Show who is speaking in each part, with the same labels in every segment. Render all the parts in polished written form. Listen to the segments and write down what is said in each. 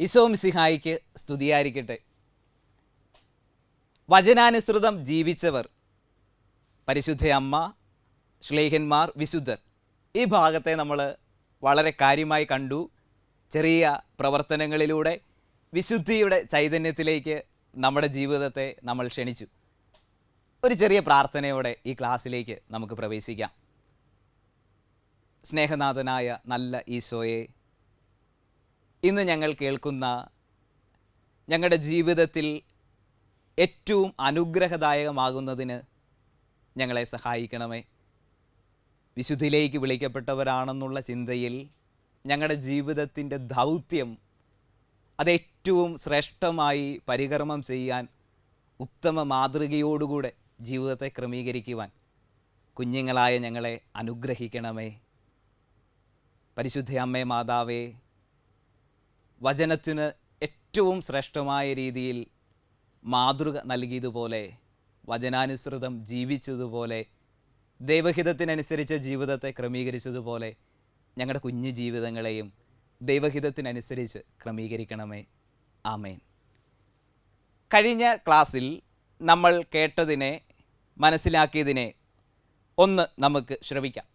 Speaker 1: ഈശോ മിശിഹായിക്ക് സ്തുതിയായിരിക്കട്ടെ. വചനാനുസൃതം ജീവിച്ചവർ, പരിശുദ്ധ അമ്മ, ശ്ലീഹന്മാർ, വിശുദ്ധർ, ഈ ഭാഗത്തെ നമ്മൾ വളരെ കാര്യമായി കണ്ടു. ചെറിയ പ്രവർത്തനങ്ങളിലൂടെ വിശുദ്ധിയുടെ ചൈതന്യത്തിലേക്ക് നമ്മുടെ ജീവിതത്തെ നമ്മൾ ക്ഷണിച്ചു. ഒരു ചെറിയ പ്രാർത്ഥനയോടെ ഈ ക്ലാസ്സിലേക്ക് നമുക്ക് പ്രവേശിക്കാം. സ്നേഹനാഥനായ നല്ല ഈശോയെ, ഇന്ന് ഞങ്ങൾ കേൾക്കുന്ന ഞങ്ങളുടെ ജീവിതത്തിൽ ഏറ്റവും അനുഗ്രഹദായകമാകുന്നതിന് ഞങ്ങളെ സഹായിക്കണമേ. വിശുദ്ധിയിലേക്ക് വിളിക്കപ്പെട്ടവരാണെന്നുള്ള ചിന്തയിൽ ഞങ്ങളുടെ ജീവിതത്തിൻ്റെ ദൗത്യം അതേറ്റവും ശ്രേഷ്ഠമായി പരികർമ്മം ചെയ്യാൻ, ഉത്തമ മാതൃകയോടുകൂടെ ജീവിതത്തെ ക്രമീകരിക്കുവാൻ കുഞ്ഞുങ്ങളായ ഞങ്ങളെ അനുഗ്രഹിക്കണമേ. പരിശുദ്ധ അമ്മേ മാതാവേ, വചനത്തിന് ഏറ്റവും ശ്രേഷ്ഠമായ രീതിയിൽ മാതൃക നൽകിയതുപോലെ, വചനാനുസൃതം ജീവിച്ചതുപോലെ, ദൈവഹിതത്തിനനുസരിച്ച് ജീവിതത്തെ ക്രമീകരിച്ചതുപോലെ ഞങ്ങളുടെ കുഞ്ഞു ജീവിതങ്ങളെയും ദൈവഹിതത്തിനനുസരിച്ച് ക്രമീകരിക്കണമേ. ആമേൻ. കഴിഞ്ഞ ക്ലാസ്സിൽ നമ്മൾ കേട്ടതിനെ, മനസ്സിലാക്കിയതിനെ ഒന്ന് നമുക്ക് ശ്രവിക്കാം.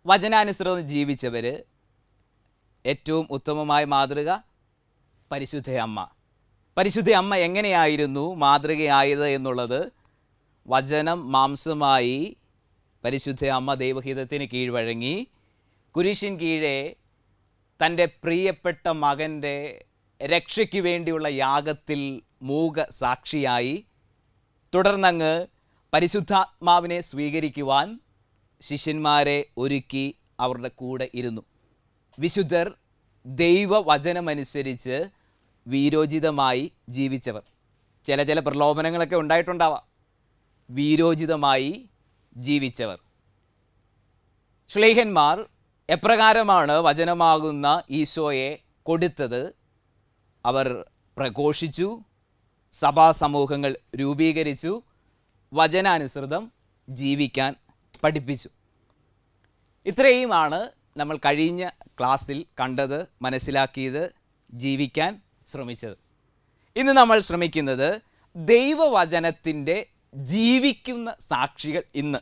Speaker 1: വചനാനുസൃതം ജീവിച്ചവർ, ഏറ്റവും ഉത്തമമായ മാതൃക പരിശുദ്ധ അമ്മ. പരിശുദ്ധ അമ്മ എങ്ങനെയായിരുന്നു മാതൃകയായത് എന്നുള്ളത്, വചനം മാംസമായി പരിശുദ്ധ അമ്മ ദൈവഹിതത്തിന് കീഴ്വഴങ്ങി കുരിശിൻ കീഴെ തൻ്റെ പ്രിയപ്പെട്ട മകൻ്റെ രക്ഷയ്ക്ക് വേണ്ടിയുള്ള യാഗത്തിൽ മൂക സാക്ഷിയായി, തുടർന്നങ്ങ് പരിശുദ്ധാത്മാവിനെ സ്വീകരിക്കുവാൻ ശിഷ്യന്മാരെ ഒരുക്കി അവരുടെ കൂടെ ഇരുന്നു. വിശുദ്ധർ ദൈവവചനമനുസരിച്ച് വീരോചിതമായി ജീവിച്ചവർ. ചില പ്രലോഭനങ്ങളൊക്കെ ഉണ്ടായിട്ടുണ്ടാവാം. വീരോചിതമായി ജീവിച്ചവർ. ശ്ലീഹന്മാർ എപ്രകാരമാണ് വചനമാകുന്ന ഈശോയെ കൊടുത്തത്? അവർ പ്രഘോഷിച്ചു, സഭാസമൂഹങ്ങൾ രൂപീകരിച്ചു, വചനാനുസൃതം ജീവിക്കാൻ പഠിപ്പിച്ചു. ഇത്രയുമാണ് നമ്മൾ കഴിഞ്ഞ ക്ലാസ്സിൽ കണ്ടത്, മനസ്സിലാക്കിയത്, ജീവിക്കാൻ ശ്രമിച്ചത്. ഇന്ന് നമ്മൾ ശ്രമിക്കുന്നത് ദൈവവചനത്തിൻ്റെ ജീവിക്കുന്ന സാക്ഷികൾ. ഇന്ന്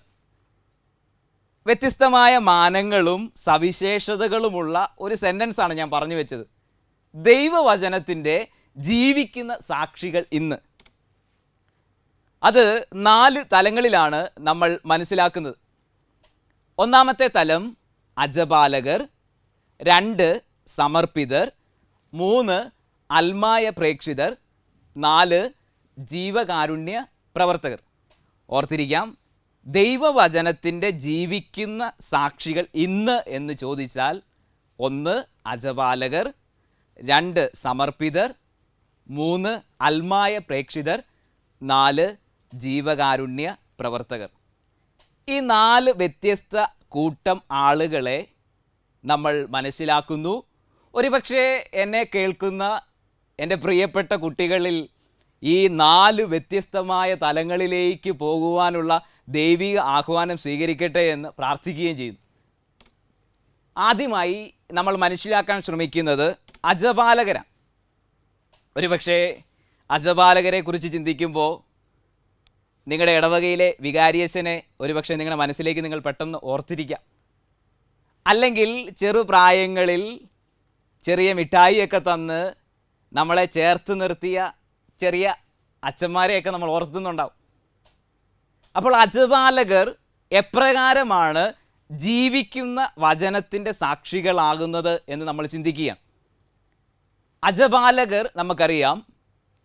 Speaker 1: വ്യത്യസ്തമായ മാനങ്ങളും സവിശേഷതകളുമുള്ള ഒരു സെൻറ്റൻസാണ് ഞാൻ പറഞ്ഞു വെച്ചത്. ദൈവവചനത്തിൻ്റെ ജീവിക്കുന്ന സാക്ഷികൾ ഇന്ന്. അത് 4 തലങ്ങളിലാണ് നമ്മൾ മനസ്സിലാക്കുന്നത്. ഒന്നാമത്തെ തലം അജപാലകർ, 2 സമർപ്പിതർ, 3 അൽമായ പ്രേക്ഷിതർ, 4 ജീവകാരുണ്യ പ്രവർത്തകർ. ഓർത്തിരിക്കാം, ദൈവവചനത്തിൻ്റെ ജീവിക്കുന്ന സാക്ഷികൾ ഇന്ന് എന്ന് ചോദിച്ചാൽ 1 അജപാലകർ, 2 സമർപ്പിതർ, 3 അൽമായ പ്രേക്ഷിതർ, 4 ജീവകാരുണ്യ പ്രവർത്തകർ. ഈ 4 വ്യത്യസ്ത കൂട്ടം ആളുകളെ നമ്മൾ മനസ്സിലാക്കുന്നു. ഒരുപക്ഷെ എന്നെ കേൾക്കുന്ന എൻ്റെ പ്രിയപ്പെട്ട കുട്ടികളിൽ ഈ 4 വ്യത്യസ്തമായ തലങ്ങളിലേക്ക് പോകുവാനുള്ള ദൈവിക ആഹ്വാനം സ്വീകരിക്കട്ടെ എന്ന് പ്രാർത്ഥിക്കുകയും ചെയ്യുന്നു. ആദ്യമായി നമ്മൾ മനസ്സിലാക്കാൻ ശ്രമിക്കുന്നത് അജപാലകരാണ്. ഒരുപക്ഷെ അജപാലകരെ കുറിച്ച് ചിന്തിക്കുമ്പോൾ നിങ്ങളുടെ ഇടവകയിലെ വികാരിയച്ഛനെ ഒരുപക്ഷെ നിങ്ങളുടെ മനസ്സിലേക്ക് നിങ്ങൾ പെട്ടെന്ന് ഓർത്തിരിക്കാം. അല്ലെങ്കിൽ ചെറുപ്രായങ്ങളിൽ ചെറിയ മിഠായിയൊക്കെ തന്ന് നമ്മളെ ചേർത്ത് നിർത്തിയ ചെറിയ അച്ഛന്മാരെയൊക്കെ നമ്മൾ ഓർത്തുന്നുണ്ടാവും. അപ്പോൾ അജപാലകർ എപ്രകാരമാണ് ജീവിക്കുന്ന വചനത്തിൻ്റെ സാക്ഷികളാകുന്നത് എന്ന് നമ്മൾ ചിന്തിക്കുകയാണ്. അജപാലകർ നമുക്കറിയാം,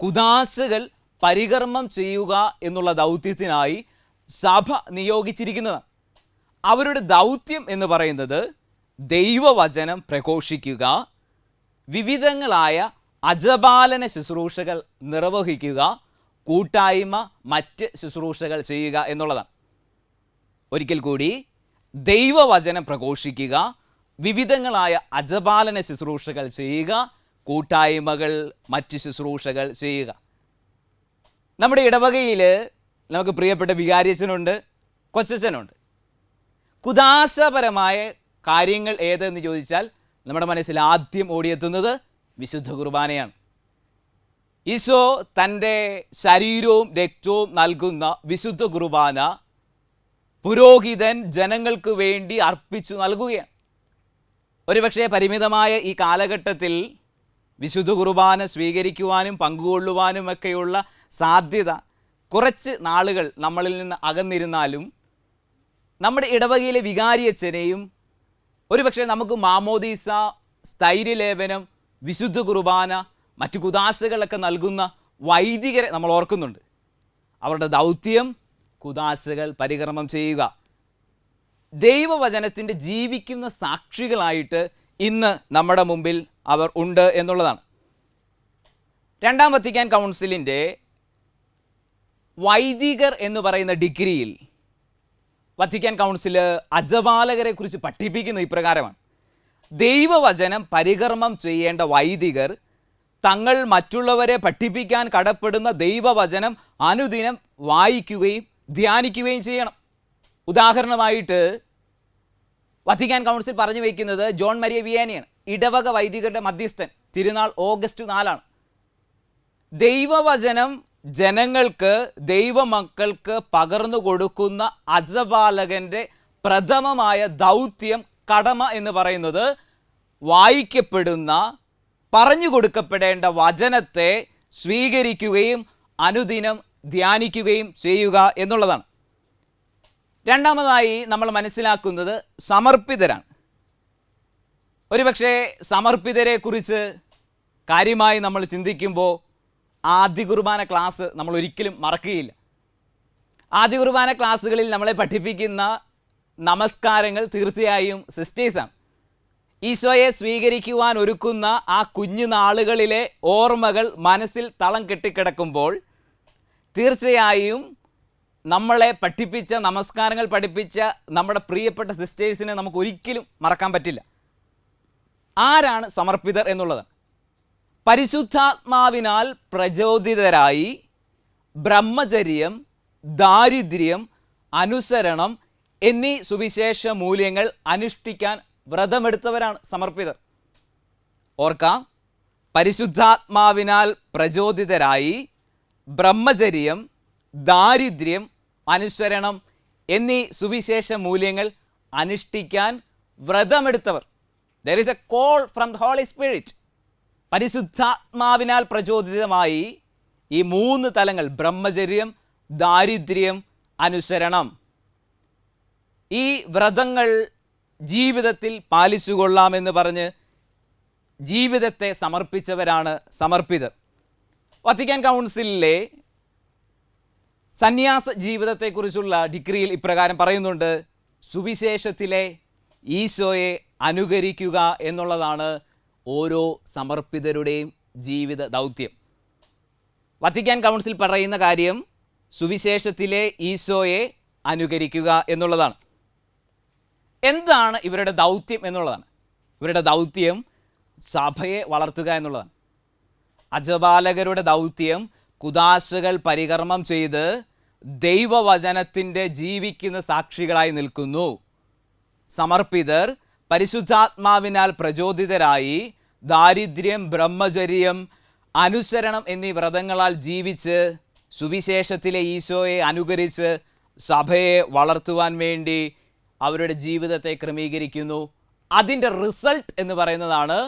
Speaker 1: കുദാശകൾ പരികർമ്മം ചെയ്യുക എന്നുള്ള ദൗത്യത്തിനായി സഭ നിയോഗിച്ചിരിക്കുന്നതാണ്. അവരുടെ ദൗത്യം എന്ന് പറയുന്നത് ദൈവവചനം പ്രഘോഷിക്കുക, വിവിധങ്ങളായ അജപാലന ശുശ്രൂഷകൾ നിർവഹിക്കുക, കൂട്ടായ്മ, മറ്റ് ശുശ്രൂഷകൾ ചെയ്യുക എന്നുള്ളതാണ്. ഒരിക്കൽ കൂടി, ദൈവവചനം പ്രഘോഷിക്കുക, വിവിധങ്ങളായ അജപാലന ശുശ്രൂഷകൾ ചെയ്യുക, കൂട്ടായ്മകൾ, മറ്റ് ശുശ്രൂഷകൾ ചെയ്യുക. നമ്മുടെ ഇടവകയിൽ നമുക്ക് പ്രിയപ്പെട്ട വികാരിയച്ഛനുണ്ട്, കൊച്ചച്ഛനുണ്ട്. കുദാശപരമായ കാര്യങ്ങൾ ഏതെന്ന് ചോദിച്ചാൽ നമ്മുടെ മനസ്സിൽ ആദ്യം ഓടിയെത്തുന്നത് വിശുദ്ധ കുർബാനയാണ്. ഈശോ തൻ്റെ ശരീരവും രക്തവും നൽകുന്ന വിശുദ്ധ കുർബാന പുരോഹിതൻ ജനങ്ങൾക്ക് വേണ്ടി അർപ്പിച്ചു നൽകുകയാണ്. ഒരുപക്ഷെ പരിമിതമായ ഈ കാലഘട്ടത്തിൽ വിശുദ്ധ കുർബാന സ്വീകരിക്കുവാനും പങ്കുകൊള്ളുവാനുമൊക്കെയുള്ള സാധ്യത കുറച്ച് നാളുകൾ നമ്മളിൽ നിന്ന് അകന്നിരുന്നാലും നമ്മുടെ ഇടവകയിലെ വികാരിയച്ഛനെയും ഒരുപക്ഷെ നമുക്ക് മാമോദീസ, സ്ഥൈര്യലേപനം, വിശുദ്ധ കുർബാന, മറ്റു കുദാശകളൊക്കെ നൽകുന്ന വൈദികരെ നമ്മൾ ഓർക്കുന്നുണ്ട്. അവരുടെ ദൗത്യം കുദാശകൾ പരികർമ്മം ചെയ്യുക. ദൈവവചനത്തിൻ്റെ ജീവിക്കുന്ന സാക്ഷികളായിട്ട് ഇന്ന് നമ്മുടെ മുമ്പിൽ അവർ ഉണ്ട് എന്നുള്ളതാണ്. രണ്ടാം വത്തിക്കാൻ കൗൺസിലിൻ്റെ വൈദികർ എന്ന് പറയുന്ന ഡിഗ്രിയിൽ വത്തിക്കാൻ കൗൺസിൽ അജപാലകരെ കുറിച്ച് പഠിപ്പിക്കുന്ന ഇപ്രകാരമാണ്: ദൈവവചനം പരികർമ്മം ചെയ്യേണ്ട വൈദികർ തങ്ങൾ മറ്റുള്ളവരെ പഠിപ്പിക്കാൻ കടപ്പെടുന്ന ദൈവവചനം അനുദിനം വായിക്കുകയും ധ്യാനിക്കുകയും ചെയ്യണം. ഉദാഹരണമായിട്ട് വത്തിക്കാൻ കൗൺസിൽ പറഞ്ഞു വയ്ക്കുന്നത് ജോൺ മരിയ വിയാനിയാണ്, ഇടവക വൈദികരുടെ മധ്യസ്ഥൻ. തിരുനാൾ ഓഗസ്റ്റ് 4 ദൈവവചനം ജനങ്ങൾക്ക്, ദൈവമക്കൾക്ക് പകർന്നു കൊടുക്കുന്ന അജപാലകൻ്റെ പ്രഥമമായ ദൗത്യം, കടമ എന്ന് പറയുന്നത് വായിക്കപ്പെടുന്ന, പറഞ്ഞു കൊടുക്കപ്പെടേണ്ട വചനത്തെ സ്വീകരിക്കുകയും അനുദിനം ധ്യാനിക്കുകയും ചെയ്യുക എന്നുള്ളതാണ്. രണ്ടാമതായി നമ്മൾ മനസ്സിലാക്കുന്നത് സമർപ്പിതരാണ്. ഒരുപക്ഷെ സമർപ്പിതരെക്കുറിച്ച് കാര്യമായി നമ്മൾ ചിന്തിക്കുമ്പോൾ ആദ്യ കുർബാന ക്ലാസ് നമ്മൾ ഒരിക്കലും മറക്കുകയില്ല. ആദ്യ കുർബാന ക്ലാസ്സുകളിൽ നമ്മളെ പഠിപ്പിക്കുന്ന നമസ്കാരങ്ങൾ തീർച്ചയായും സിസ്റ്റേഴ്സാണ്. ഈശോയെ സ്വീകരിക്കുവാൻ ഒരുക്കുന്ന ആ കുഞ്ഞു നാളുകളിലെ ഓർമ്മകൾ മനസ്സിൽ തളം കെട്ടിക്കിടക്കുമ്പോൾ തീർച്ചയായും നമ്മളെ പഠിപ്പിച്ച, നമസ്കാരങ്ങൾ പഠിപ്പിച്ച നമ്മുടെ പ്രിയപ്പെട്ട സിസ്റ്റേഴ്സിനെ നമുക്ക് ഒരിക്കലും മറക്കാൻ പറ്റില്ല. ആരാണ് സമർപ്പിതർ എന്നുള്ളത്? പരിശുദ്ധാത്മാവിനാൽ പ്രചോദിതരായി ബ്രഹ്മചര്യം, ദാരിദ്ര്യം, അനുസരണം എന്നീ സുവിശേഷ മൂല്യങ്ങൾ അനുഷ്ഠിക്കാൻ വ്രതമെടുത്തവരാണ് സമർപ്പിതർ. ഓർക്കാം, പരിശുദ്ധാത്മാവിനാൽ പ്രചോദിതരായി ബ്രഹ്മചര്യം, ദാരിദ്ര്യം, അനുസരണം എന്നീ സുവിശേഷ മൂല്യങ്ങൾ അനുഷ്ഠിക്കാൻ വ്രതമെടുത്തവർ. There is a call from the holy spirit. പരിശുദ്ധാത്മാവിനാൽ പ്രചോദിതമായി ഈ 3 തലങ്ങൾ, ബ്രഹ്മചര്യം, ദാരിദ്ര്യം, അനുസരണം, ഈ വ്രതങ്ങൾ ജീവിതത്തിൽ പാലിച്ചുകൊള്ളാമെന്ന് പറഞ്ഞ് ജീവിതത്തെ സമർപ്പിച്ചവരാണ് സമർപ്പിതർ. വത്തിക്കാൻ കൗൺസിലിലെ സന്യാസ ജീവിതത്തെക്കുറിച്ചുള്ള ഡിഗ്രിയിൽ ഇപ്രകാരം പറയുന്നുണ്ട്: സുവിശേഷത്തിലെ ഈശോയെ അനുകരിക്കുക എന്നുള്ളതാണ് ഓരോ സമർപ്പിതരുടെയും ജീവിത ദൗത്യം. വത്തിക്കാൻ കൗൺസിൽ പറയുന്ന കാര്യം സുവിശേഷത്തിലെ ഈശോയെ അനുകരിക്കുക എന്നുള്ളതാണ്. എന്താണ് ഇവരുടെ ദൗത്യം എന്നുള്ളതാണ്? ഇവരുടെ ദൗത്യം സഭയെ വളർത്തുക എന്നുള്ളതാണ്. അജപാലകരുടെ ദൗത്യം കുദാശകൾ പരികർമ്മം ചെയ്ത് ദൈവവചനത്തിൻ്റെ ജീവിക്കുന്ന സാക്ഷികളായി നിൽക്കുന്നു. സമർപ്പിതർ പരിശുദ്ധാത്മാവിനാൽ പ്രചോദിതരായി ദാരിദ്ര്യം, ബ്രഹ്മചര്യം, അനുസരണം എന്നീ വ്രതങ്ങളാൽ ജീവിച്ച് സുവിശേഷത്തിലെ ഈശോയെ അനുകരിച്ച് സഭയെ വളർത്തുവാൻ വേണ്ടി അവരുടെ ജീവിതത്തെ ക്രമീകരിക്കുന്നു. അതിൻ്റെ റിസൾട്ട് എന്ന് പറയുന്നതാണ്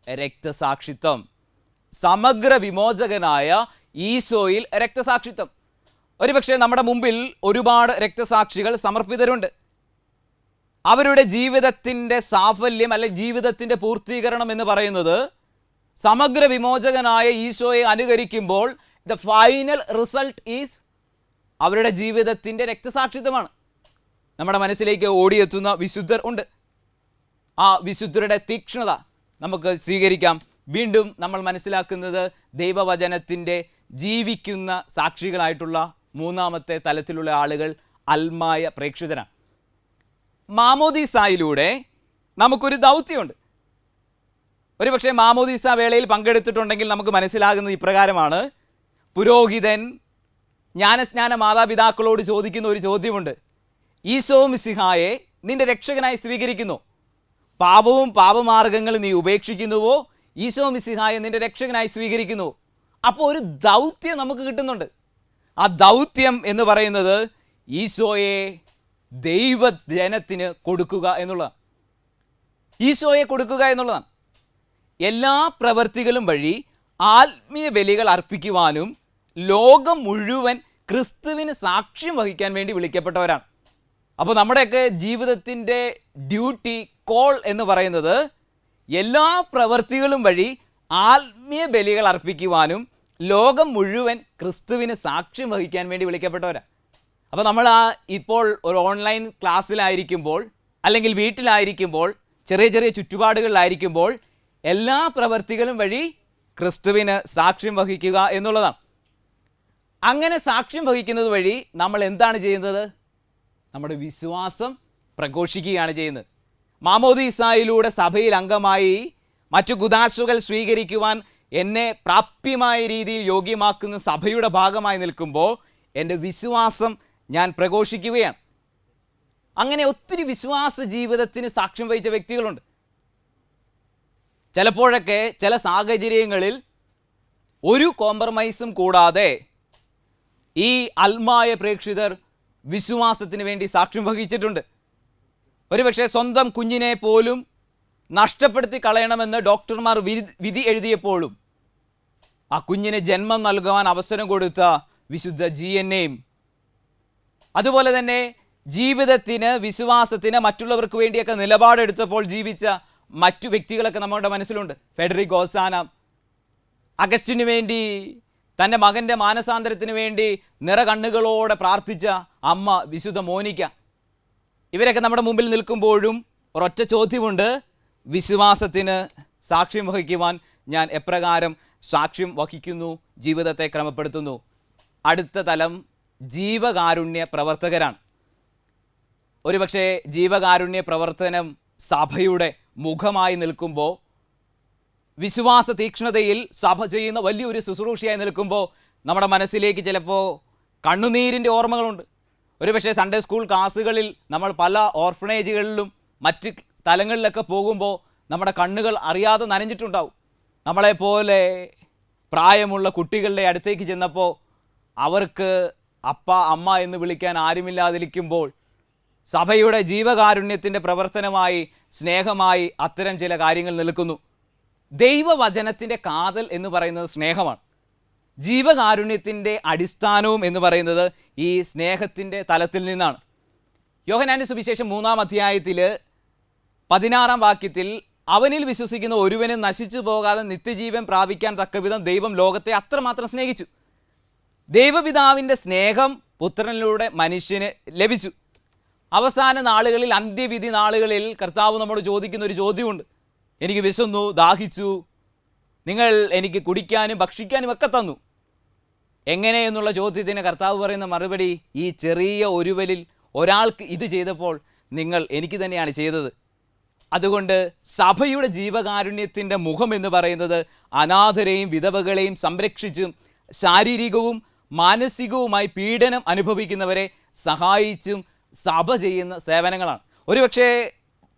Speaker 1: രക്തസാക്ഷിത്വം. സമഗ്ര വിമോചകനായ ഈശോയിൽ രക്തസാക്ഷിത്വം. ഒരുപക്ഷെ നമ്മുടെ മുമ്പിൽ ഒരുപാട് രക്തസാക്ഷികൾ, സമർപ്പിതരുണ്ട്. അവരുടെ ജീവിതത്തിൻ്റെ സാഫല്യം അല്ലെങ്കിൽ ജീവിതത്തിൻ്റെ പൂർത്തീകരണം എന്ന് പറയുന്നത് സമഗ്ര വിമോചകനായ ഈശോയെ അനുകരിക്കുമ്പോൾ ദ ഫൈനൽ റിസൾട്ട് ഈസ് അവരുടെ ജീവിതത്തിൻ്റെ രക്തസാക്ഷിത്വമാണ്. നമ്മുടെ മനസ്സിലേക്ക് ഓടിയെത്തുന്ന വിശുദ്ധർ ഉണ്ട്. ആ വിശുദ്ധരുടെ തീക്ഷ്ണത നമുക്ക് സ്വീകരിക്കാം. വീണ്ടും നമ്മൾ മനസ്സിലാക്കുന്നത് ദൈവവചനത്തിൻ്റെ ജീവിക്കുന്ന സാക്ഷികളായിട്ടുള്ള 3ാമത്തെ തലത്തിലുള്ള ആളുകൾ അൽമായ പ്രേക്ഷിതരാണ്. മാമോദീസായിലൂടെ നമുക്കൊരു ദൗത്യമുണ്ട്. ഒരുപക്ഷെ മാമോദീസ വേളയിൽ പങ്കെടുത്തിട്ടുണ്ടെങ്കിൽ നമുക്ക് മനസ്സിലാകുന്നത് ഇപ്രകാരമാണ്: പുരോഹിതൻ ജ്ഞാനസ്നാന മാതാപിതാക്കളോട് ചോദിക്കുന്ന ഒരു ചോദ്യമുണ്ട്: ഈശോ മിശിഹായെ നിന്റെ രക്ഷകനായി സ്വീകരിക്കുന്നു, പാപവും പാപമാർഗങ്ങളും നീ ഉപേക്ഷിക്കുന്നുവോ ഈശോ മിശിഹായെ നിൻ്റെ രക്ഷകനായി സ്വീകരിക്കുന്നു, അപ്പോൾ ഒരു ദൗത്യം നമുക്ക് കിട്ടുന്നുണ്ട്. ആ ദൗത്യം എന്ന് പറയുന്നത് ഈശോയെ ദൈവജനത്തിന് കൊടുക്കുക എന്നുള്ളതാണ്. ഈശോയെ കൊടുക്കുക എന്നുള്ളതാണ്. എല്ലാ പ്രവൃത്തികളും വഴി ആത്മീയ ബലികൾ അർപ്പിക്കുവാനും ലോകം മുഴുവൻ ക്രിസ്തുവിന് സാക്ഷ്യം വഹിക്കാൻ വേണ്ടി വിളിക്കപ്പെട്ടവരാണ്. അപ്പോൾ നമ്മുടെയൊക്കെ ജീവിതത്തിൻ്റെ ഡ്യൂട്ടി, കോൾ എന്ന് പറയുന്നത് എല്ലാ പ്രവൃത്തികളും വഴി ആത്മീയ ബലികൾ അർപ്പിക്കുവാനും ലോകം മുഴുവൻ ക്രിസ്തുവിന് സാക്ഷ്യം വഹിക്കാൻ വേണ്ടി വിളിക്കപ്പെട്ടവരാണ്. അപ്പോൾ നമ്മൾ ഇപ്പോൾ ഒരു ഓൺലൈൻ ക്ലാസ്സിലായിരിക്കുമ്പോൾ, അല്ലെങ്കിൽ വീട്ടിലായിരിക്കുമ്പോൾ, ചെറിയ ചെറിയ ചുറ്റുപാടുകളിലായിരിക്കുമ്പോൾ എല്ലാ പ്രവൃത്തികളും വഴി ക്രിസ്തുവിന് സാക്ഷ്യം വഹിക്കുക എന്നുള്ളതാണ്. അങ്ങനെ സാക്ഷ്യം വഹിക്കുന്നത് വഴി നമ്മൾ എന്താണ് ചെയ്യുന്നത്? നമ്മുടെ വിശ്വാസം പ്രഘോഷിക്കുകയാണ് ചെയ്യുന്നത്. മാമോദീസായിലൂടെ സഭയിൽ അംഗമായി മറ്റു കുദാശകൾ സ്വീകരിക്കുവാൻ എന്നെ പ്രാപ്യമായ രീതിയിൽ യോഗ്യമാക്കുന്ന സഭയുടെ ഭാഗമായി നിൽക്കുമ്പോൾ എൻ്റെ വിശ്വാസം ഞാൻ പ്രഘോഷിക്കുകയാണ്. അങ്ങനെ ഒത്തിരി വിശ്വാസ ജീവിതത്തിന് സാക്ഷ്യം വഹിച്ച വ്യക്തികളുണ്ട്. ചിലപ്പോഴൊക്കെ ചില സാഹചര്യങ്ങളിൽ ഒരു കോംപ്രമൈസും കൂടാതെ ഈ അൽമായ പ്രേക്ഷിതർ വിശ്വാസത്തിന് വേണ്ടി സാക്ഷ്യം വഹിച്ചിട്ടുണ്ട്. ഒരുപക്ഷെ സ്വന്തം കുഞ്ഞിനെ പോലും നഷ്ടപ്പെടുത്തി കളയണമെന്ന് ഡോക്ടർമാർ വിധി എഴുതിയപ്പോഴും ആ കുഞ്ഞിന് ജന്മം നൽകുവാൻ അവസരം കൊടുത്ത വിശുദ്ധ GNAയും, അതുപോലെ തന്നെ ജീവിതത്തിന്, വിശ്വാസത്തിന് മറ്റുള്ളവർക്ക് വേണ്ടിയൊക്കെ നിലപാടെടുത്തപ്പോൾ ജീവിച്ച മറ്റു വ്യക്തികളൊക്കെ നമ്മുടെ മനസ്സിലുണ്ട്. ഫെഡറിക് ഓസാന, അഗസ്റ്റിന് വേണ്ടി, തൻ്റെ മകൻ്റെ മാനസാന്തരത്തിന് വേണ്ടി നിറകണ്ണുകളോടെ പ്രാർത്ഥിച്ച അമ്മ വിശുദ്ധ മോനിക്ക. ഇവരൊക്കെ നമ്മുടെ മുമ്പിൽ നിൽക്കുമ്പോഴും ഒരൊറ്റ ചോദ്യമുണ്ട്: വിശ്വാസത്തിന് സാക്ഷ്യം വഹിക്കുവാൻ ഞാൻ എപ്രകാരം സാക്ഷ്യം വഹിക്കുന്നു, ജീവിതത്തെ ക്രമപ്പെടുത്തുന്നു? അടുത്ത തലം ജീവകാരുണ്യ പ്രവർത്തകരാണ്. ഒരുപക്ഷെ ജീവകാരുണ്യ പ്രവർത്തനം സഭയുടെ മുഖമായി നിൽക്കുമ്പോൾ, വിശ്വാസ തീക്ഷ്ണതയിൽ സഭ ചെയ്യുന്ന വലിയൊരു ശുശ്രൂഷയായി നിൽക്കുമ്പോൾ നമ്മുടെ മനസ്സിലേക്ക് ചിലപ്പോൾ കണ്ണുനീരിൻ്റെ ഓർമ്മകളുണ്ട്. ഒരുപക്ഷെ സൺഡേ സ്കൂൾ ക്ലാസ്സുകളിൽ നമ്മൾ പല ഓർഫണേജുകളിലും മറ്റ് സ്ഥലങ്ങളിലൊക്കെ പോകുമ്പോൾ നമ്മുടെ കണ്ണുകൾ അറിയാതെ നനഞ്ഞിട്ടുണ്ടാവും. നമ്മളെപ്പോലെ പ്രായമുള്ള കുട്ടികളുടെ അടുത്തേക്ക് ചെന്നപ്പോൾ അവർക്ക് അപ്പ, അമ്മ എന്ന് വിളിക്കാൻ ആരുമില്ലാതിരിക്കുമ്പോൾ സഭയുടെ ജീവകാരുണ്യത്തിൻ്റെ പ്രവർത്തനമായി, സ്നേഹമായി അത്തരം ചില കാര്യങ്ങൾ നിൽക്കുന്നു. ദൈവവചനത്തിൻ്റെ കാതൽ എന്ന് പറയുന്നത് സ്നേഹമാണ്. ജീവകാരുണ്യത്തിൻ്റെ അടിസ്ഥാനവും എന്ന് പറയുന്നത് ഈ സ്നേഹത്തിൻ്റെ തലത്തിൽ നിന്നാണ്. യോഹന്നാന്റെ സുവിശേഷം 3-ാം അധ്യായത്തിൽ 16-ാം വാക്യത്തിൽ, അവനിൽ വിശ്വസിക്കുന്ന ഒരുവനും നശിച്ചു പോകാതെ നിത്യജീവൻ പ്രാപിക്കാൻ തക്കവിധം ദൈവം ലോകത്തെ അത്രമാത്രം സ്നേഹിച്ചു. ദൈവപിതാവിൻ്റെ സ്നേഹം പുത്രനിലൂടെ മനുഷ്യന് ലഭിച്ചു. അവസാന നാളുകളിൽ, അന്ത്യവിധി നാളുകളിൽ കർത്താവ് നമ്മോട് ചോദിക്കുന്ന ഒരു ചോദ്യമുണ്ട്: എനിക്ക് വിശന്നു, ദാഹിച്ചു, നിങ്ങൾ എനിക്ക് കുടിക്കാനും ഭക്ഷിക്കാനും ഒക്കെ തന്നു. എങ്ങനെയെന്നുള്ള ചോദ്യത്തിന് കർത്താവ് പറയുന്ന മറുപടി: ഈ ചെറിയ ഒരുവലിൽ ഒരാൾക്ക് ഇത് ചെയ്തപ്പോൾ നിങ്ങൾ എനിക്ക് തന്നെയാണ് ചെയ്തത്. അതുകൊണ്ട് സഭയുടെ ജീവകാരുണ്യത്തിൻ്റെ മുഖം എന്ന് പറയുന്നത് അനാഥരെയും വിധവകളെയും സംരക്ഷിച്ചും ശാരീരികവും മാനസികവുമായി പീഡനം അനുഭവിക്കുന്നവരെ സഹായിച്ചും സഭ ചെയ്യുന്ന സേവനങ്ങളാണ്. ഒരുപക്ഷെ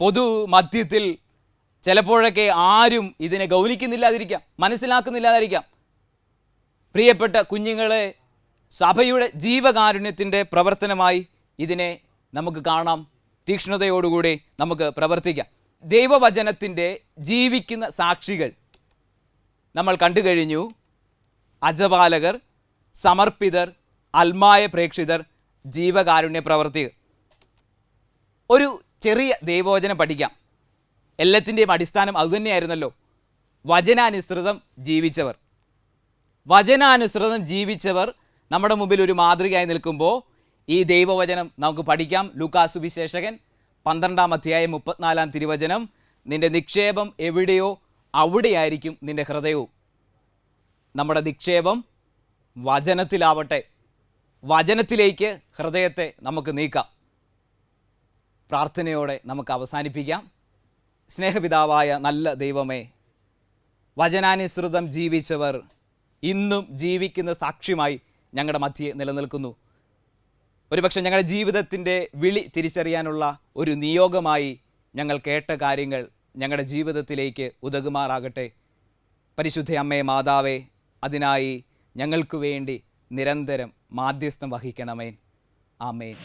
Speaker 1: പൊതു മധ്യത്തിൽ ചിലപ്പോഴൊക്കെ ആരും ഇതിനെ ഗൗനിക്കുന്നില്ലാതിരിക്കാം, മനസ്സിലാക്കുന്നില്ലാതിരിക്കാം. പ്രിയപ്പെട്ട കുഞ്ഞുങ്ങളെ, സഭയുടെ ജീവകാരുണ്യത്തിൻ്റെ പ്രവർത്തനമായി ഇതിനെ നമുക്ക് കാണാം. തീക്ഷ്ണതയോടുകൂടി നമുക്ക് പ്രവർത്തിക്കാം. ദൈവവചനത്തിൻ്റെ ജീവിക്കുന്ന സാക്ഷികൾ നമ്മൾ കണ്ടു കഴിഞ്ഞു. അജപാലകർ, സമർപ്പിതർ, അൽമായ പ്രേക്ഷിതർ, ജീവകാരുണ്യ പ്രവർത്തികർ. ഒരു ചെറിയ ദൈവവചനം പഠിക്കാം. എല്ലാത്തിൻ്റെയും അടിസ്ഥാനം അതുതന്നെയായിരുന്നല്ലോ, വചനാനുസൃതം ജീവിച്ചവർ. വചനാനുസൃതം ജീവിച്ചവർ നമ്മുടെ മുമ്പിൽ ഒരു മാതൃകയായി നിൽക്കുമ്പോൾ ഈ ദൈവവചനം നമുക്ക് പഠിക്കാം. ലൂക്കാ സുവിശേഷകൻ 12-ാം അധ്യായം 34-ാം തിരുവചനം: നിൻ്റെ നിക്ഷേപം എവിടെയോ അവിടെയായിരിക്കും നിൻ്റെ ഹൃദയവും. നമ്മുടെ നിക്ഷേപം വചനത്തിലാവട്ടെ. വചനത്തിലേക്ക് ഹൃദയത്തെ നമുക്ക് നീക്കാം. പ്രാർത്ഥനയോടെ നമുക്ക് അവസാനിപ്പിക്കാം. സ്നേഹപിതാവായ നല്ല ദൈവമേ, വചനാനുസൃതം ജീവിച്ചവർ ഇന്നും ജീവിക്കുന്ന സാക്ഷ്യമായി ഞങ്ങളുടെ മധ്യേ നിലനിൽക്കുന്നു. ഒരുപക്ഷെ ഞങ്ങളുടെ ജീവിതത്തിൻ്റെ വിളി തിരിച്ചറിയാനുള്ള ഒരു നിയോഗമായി ഞങ്ങൾ കേട്ട കാര്യങ്ങൾ ഞങ്ങളുടെ ജീവിതത്തിലേക്ക് ഉതകുമാറാകട്ടെ. പരിശുദ്ധ അമ്മേ മാതാവേ, അതിനായി ഞങ്ങൾക്ക് വേണ്ടി നിരന്തരം മാധ്യസ്ഥം വഹിക്കണമേ. ആമേൻ.